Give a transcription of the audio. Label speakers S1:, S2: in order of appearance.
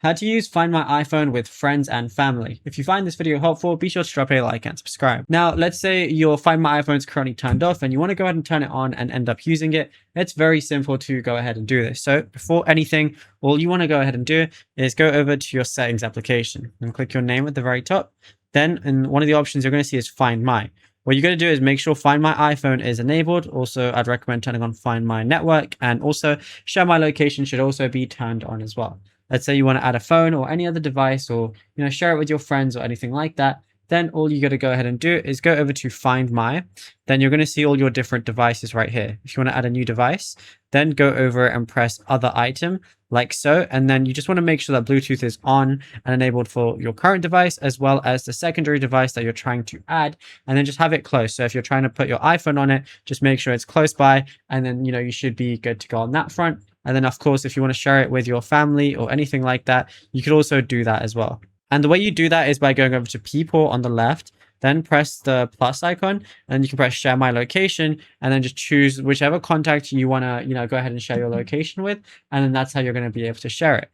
S1: How to use Find My iPhone with friends and family. If you find this video helpful, be sure to drop a like and subscribe. Now, let's say your Find My iPhone is currently turned off and you want to go ahead and turn it on and end up using it. It's very simple to go ahead and do this. So before anything, all you want to go ahead and do is go over to your settings application and click your name at the very top. Then in one of the options you're going to see is Find My. What you're going to do is make sure Find My iPhone is enabled. Also, I'd recommend turning on Find My Network, and also Share My Location should also be turned on as well. Let's say you want to add a phone or any other device, or share it with your friends or anything like that. Then all you got to go ahead and do is go over to Find My. Then you're going to see all your different devices right here. If you want to add a new device, then go over and press Other Item, like so. And then you just want to make sure that Bluetooth is on and enabled for your current device, as well as the secondary device that you're trying to add. And then just have it close. So if you're trying to put your iPhone on it, just make sure it's close by. And then, you should be good to go on that front. And then, of course, if you want to share it with your family or anything like that, you could also do that as well. And the way you do that is by going over to People on the left, then press the plus icon, and you can press Share My Location, and then just choose whichever contact you want to, go ahead and share your location with. And then that's how you're going to be able to share it.